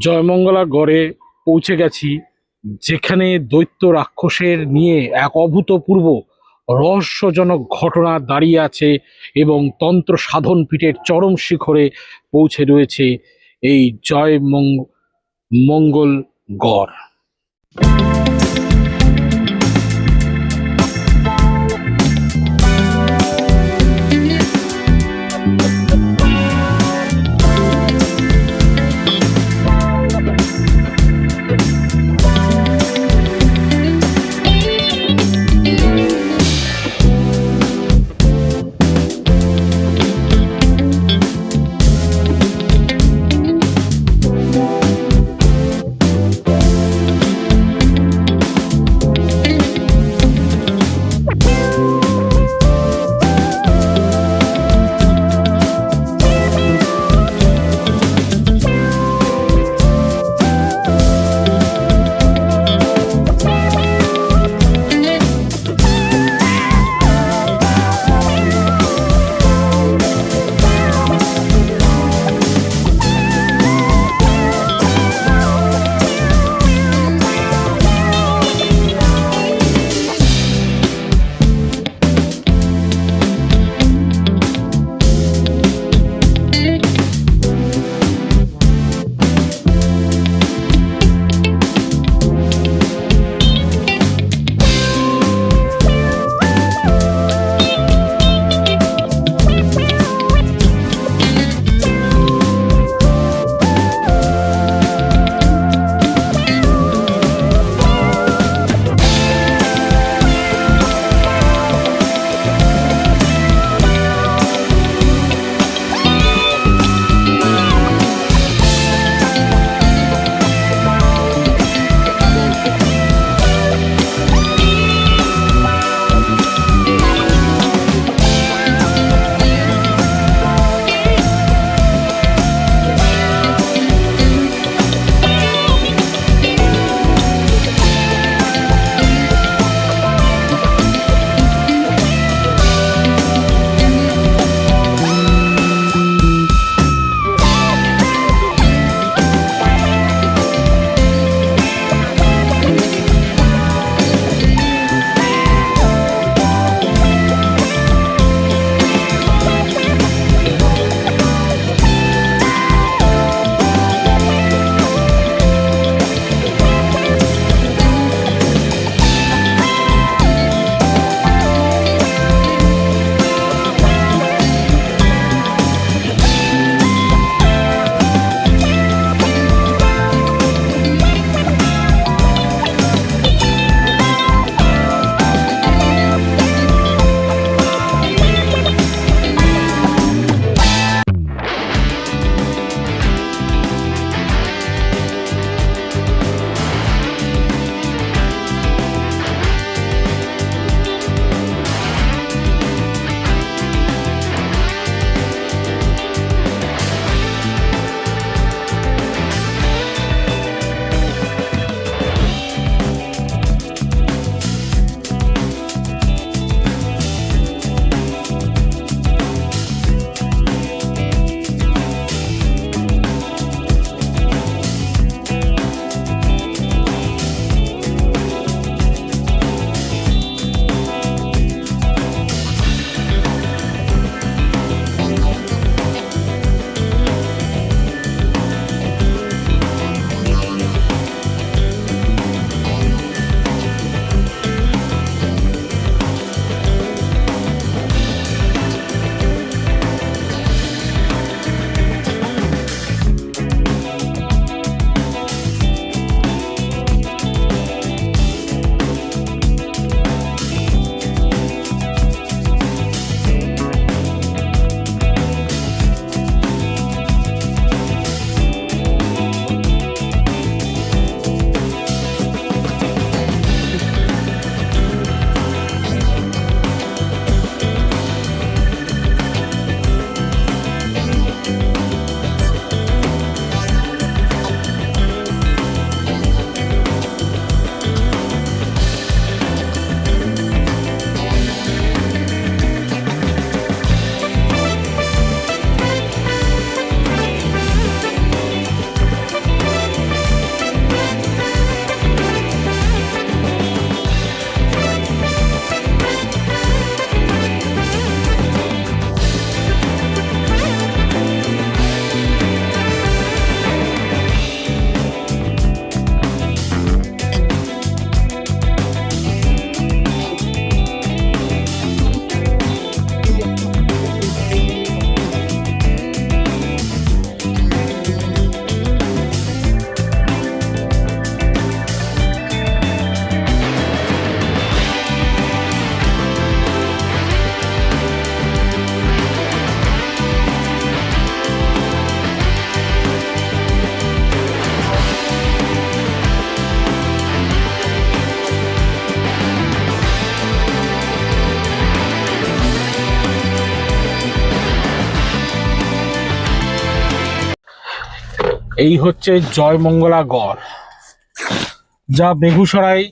জয়মঙ্গলা গড়ে পৌঁছে গেছি, যেখানে দৈত্য রাক্ষসের নিয়ে এক অভূতপূর্ব রহস্যজনক ঘটনা দাঁড়িয়ে আছে এবং তন্ত্র সাধন পীঠের চরম শিখরে পৌঁছে রয়েছে এই মঙ্গল গড়। এই হচ্ছে জয়মঙ্গলা গড়, যা বেগুসরাই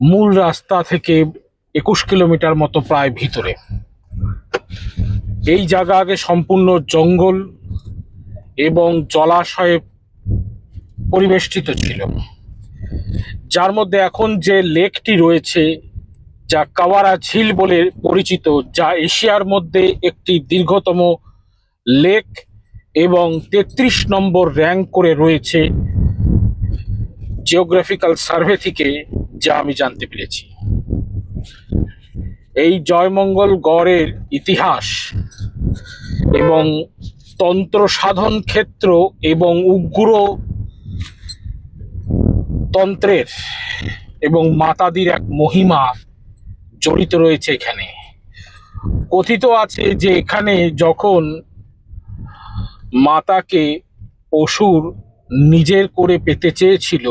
মূল রাস্তা থেকে 21 কিলোমিটার মতো প্রায় ভিতরে। এই জায়গা আগে সম্পূর্ণ জঙ্গল এবং জলাশয়ে পরিবেষ্টিত ছিল, যার মধ্যে এখন যে লেকটি রয়েছে, যা কাওয়ারা ঝিল বলে পরিচিত, যা এশিয়ার মধ্যে একটি দীর্ঘতম লেক এবং 33 নম্বর র্যাঙ্ক করে রয়েছে জিওগ্রাফিক্যাল সার্ভে থেকে, যা আমি জানতে পেরেছি। এই জয়মঙ্গল গড়ের ইতিহাস এবং তন্ত্র সাধন ক্ষেত্র এবং উগ্র তন্ত্রের এবং মাতাদির এক মহিমা জড়িত রয়েছে এখানে। কথিত আছে যে এখানে যখন মাতাকে অসুর নিজের করে পেতে চেয়েছিল,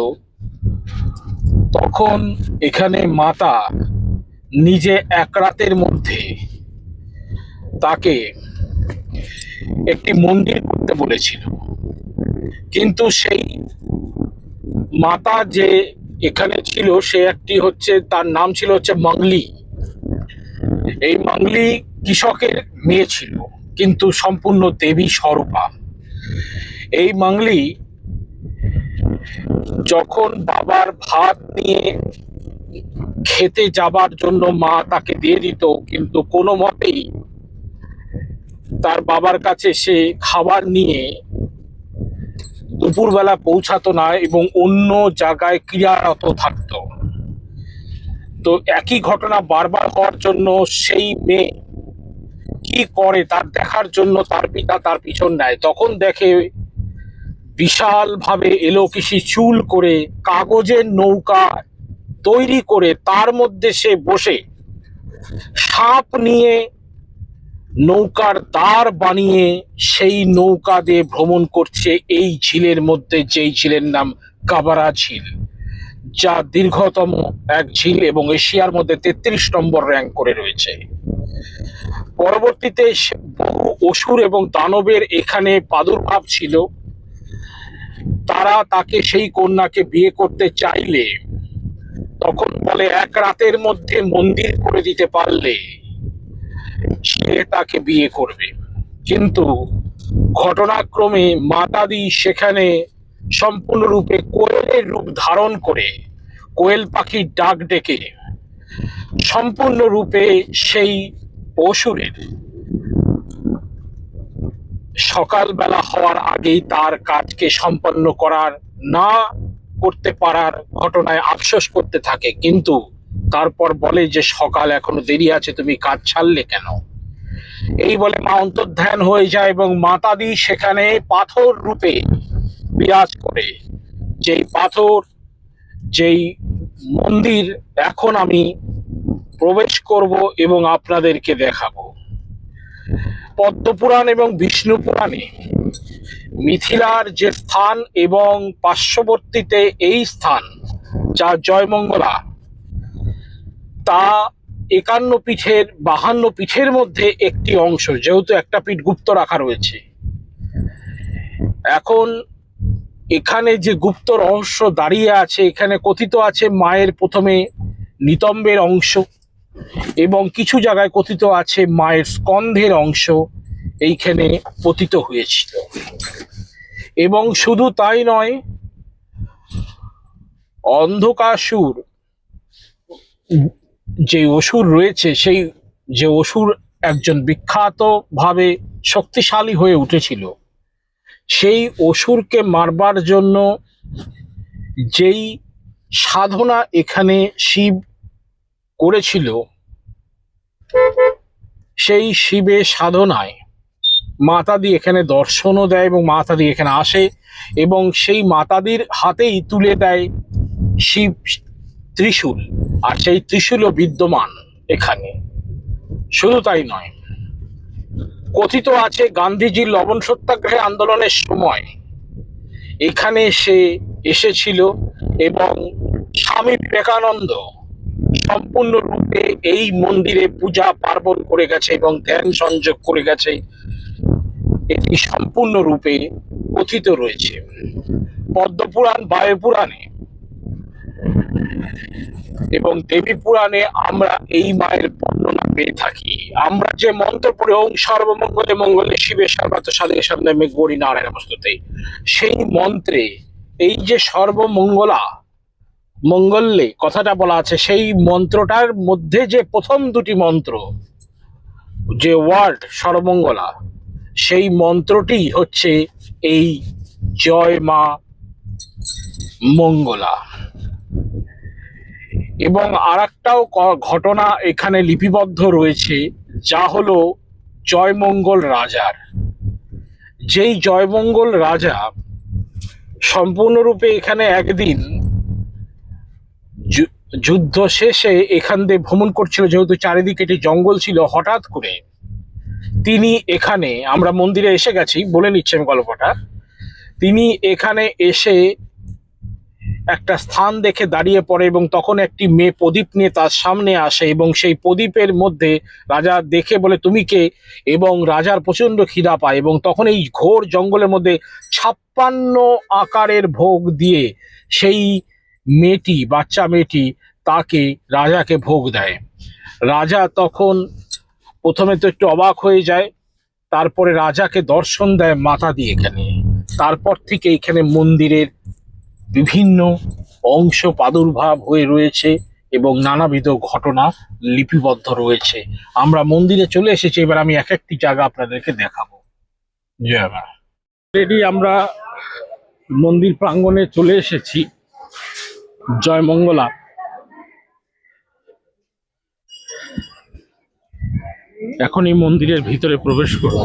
তখন এখানে মাতা নিজে এক রাতের মধ্যে তাকে একটি মন্দির করতে বলেছিল। কিন্তু সেই মাতা যে এখানে ছিল, সে একটি হচ্ছে, তার নাম ছিল হচ্ছে মংলি। এই মংলি কৃষকের মেয়ে ছিল, কিন্তু সম্পূর্ণ দেবী স্বরূপা। এই মংলি যখন বাবার ভাত নিয়ে খেতে যাবার জন্য মা তাকে দিয়ে দিত, কিন্তু কোনো মতেই তার বাবার কাছে সে খাবার নিয়ে দুপুরবেলা পৌঁছাতো না এবং অন্য জায়গায় ক্রিয়ারত থাকতো। তো একই ঘটনা বারবার হওয়ার জন্য সেই মেয়ে কি করে তার দেখার জন্য তার পিতা তার পিছন নেয়। তখন দেখে বিশাল ভাবে এলোকিসি চুল করে কাগজের নৌকা তৈরি করে তার মধ্যে সে বসে সাপ নিয়ে নৌকার দ্বার বানিয়ে সেই নৌকা দিয়ে ভ্রমণ করছে এই ঝিলের মধ্যে, যেই ঝিলের নাম কাবারা ঝিল, যা দীর্ঘতম এক ঝিল এবং এশিয়ার মধ্যে 33 নম্বর র্যাঙ্ক করে রয়েছে। পরবর্তীতে বহু অসুর এবং দানবের এখানে প্রাদুর্ভাব ছিল। তারা তাকে সেই কন্যাকে বিয়ে করতে চাইলে তখন বলে এক রাতের মধ্যে মন্দির করে দিতে পারলে সে তাকে বিয়ে করবে। কিন্তু ঘটনাক্রমে মাতাদি সেখানে সম্পূর্ণরূপে কোয়েলের রূপ ধারণ করে কোয়েল পাখির ডাক ডেকে সম্পূর্ণরূপে সেই অসুরের সকালবেলা হওয়ার আগেই তার কাজকে সম্পন্ন করার না করতে পারার ঘটনায় আফসোস করতে থাকে। কিন্তু তারপর বলে যে সকাল এখনো দেরি আছে, তুমি কাজ ছাড়লে কেন? এই বলে মা অন্তর্ধান হয়ে যায় এবং মাতাদি সেখানে পাথর রূপে বিরাজ করে। যেই পাথর, যেই মন্দির এখন আমি প্রবেশ করব এবং আপনাদেরকে দেখাবো। পদ্মপুরাণ এবং বিষ্ণু পুরাণে মিথিলার যে স্থান এবং পার্শ্ববর্তীতে এই স্থান, যা জয়মঙ্গলা, তা 51 পীঠের 52 পীঠের মধ্যে একটি অংশ, যেহেতু একটা পীঠ গুপ্ত রাখা রয়েছে। এখন এখানে যে গুপ্ত রহস্য দাঁড়িয়ে আছে, এখানে কথিত আছে মায়ের প্রথমে নিতম্বের অংশ এবং কিছু জায়গায় কথিত আছে মায়ের স্কন্ধের অংশ এইখানে পতিত হয়েছিল। এবং শুধু তাই নয়, অন্ধকাসুর যে অসুর রয়েছে, সেই যে অসুর একজন বিখ্যাত ভাবে শক্তিশালী হয়ে উঠেছিল, সেই অসুরকে মারবার জন্য যেই সাধনা এখানে শিব করেছিল, সেই শিবের সাধনায় মাতাদি এখানে দর্শনও দেয় এবং মাতাদি এখানে আসে এবং সেই মাতাদির হাতেই তুলে দেয় শিব ত্রিশূল, আর সেই ত্রিশূলও বিদ্যমান এখানে। শুধু তাই নয়, কথিত আছে গান্ধীজির লবণ সত্যাগ্রহ আন্দোলনের সময় এখানে সে এসেছিল এবং স্বামী বিবেকানন্দ সম্পূর্ণরূপে এই মন্দিরে পূজা পার্বণ করে গেছে এবং ধ্যান সংযোগ করে গেছে। এটি সম্পূর্ণরূপে কথিত রয়েছে পদ্মপুরাণ, বায়ুপুরাণে এবং দেবী পুরাণে। আমরা এই মায়ের বর্ণনা পেয়ে থাকি। আমরা যে মন্ত্র পড়ে ওং সর্বমঙ্গলে মঙ্গলে শিবে সর্বার্থ সাধকে সাধনে গৌরী নারায়ণ নমস্তুতে, সেই মন্ত্রে এই যে সর্বমঙ্গলা মঙ্গলে কথাটা বলা আছে, সেই মন্ত্রটার মধ্যে যে প্রথম দুটি মন্ত্র, যে ওয়ার্ড সর্বমঙ্গলা, সেই মন্ত্রটি হচ্ছে এই জয় মা মঙ্গলা। এবং আর একটাও ঘটনা এখানে লিপিবদ্ধ রয়েছে, যা হলো জয়মঙ্গল রাজার। যেই জয়মঙ্গল রাজা সম্পূর্ণরূপে এখানে একদিন যুদ্ধ শেষে এখান দিয়ে ভ্রমণ করছিল, যেহেতু চারিদিকে এটি জঙ্গল ছিল, হঠাৎ করে তিনি এখানে, আমরা মন্দিরে এসে গেছি বলে নিচ্ছি আমি গল্পটা, তিনি এখানে এসে একটা স্থান দেখে দাঁড়িয়ে পড়ে এবং তখন একটি মেয়ে প্রদীপ নিয়ে তার সামনে আসে এবং সেই প্রদীপের মধ্যে রাজা দেখে বলে তুমি কে, এবং রাজার প্রচন্ড খিদা পায় এবং তখন এই ঘোর জঙ্গলের মধ্যে 56 আকারের ভোগ দিয়ে সেই মেয়েটি, বাচ্চা মেয়েটি, তাকে রাজাকে ভোগ দেয়। রাজা তখন প্রথমে তো একটু অবাক হয়ে যায়, তারপরে রাজাকে দর্শন দেয় মাতা দিয়ে এখানে। তারপর থেকে এখানে মন্দিরের বিভিন্ন অংশ প্রাদুর্ভাব হয়ে রয়েছে এবং নানাবিধ ঘটনা লিপিবদ্ধ রয়েছে। আমরা মন্দিরে চলে এসেছি, এবার আমি এক একটি জায়গা আপনাদেরকে দেখাবো। জয় মা। রেডি, আমরা মন্দির প্রাঙ্গণে চলে এসেছি। জয় মঙ্গলা। এখন এই মন্দিরের ভিতরে প্রবেশ করব।